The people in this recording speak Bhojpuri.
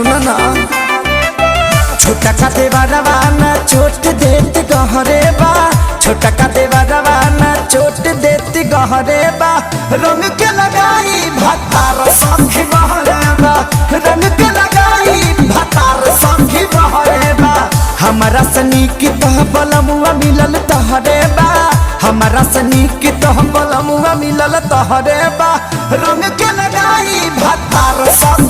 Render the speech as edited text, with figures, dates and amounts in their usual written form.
सुनो ना। छोटा का देवरवा न चोट देत गहरे बा, छोटा का देवरवा न चोट देत गहरे बा। रंग के लगाई भतार संगी बहरे बा, रंग के लगाई भतार संगी बहरे बा। हमारा सनी की तह बलमुआ मिलल तहरे बा, हमारा सनी की तह बलमुआ मिलल तहरे बा। रंग के लगाई भतार संगी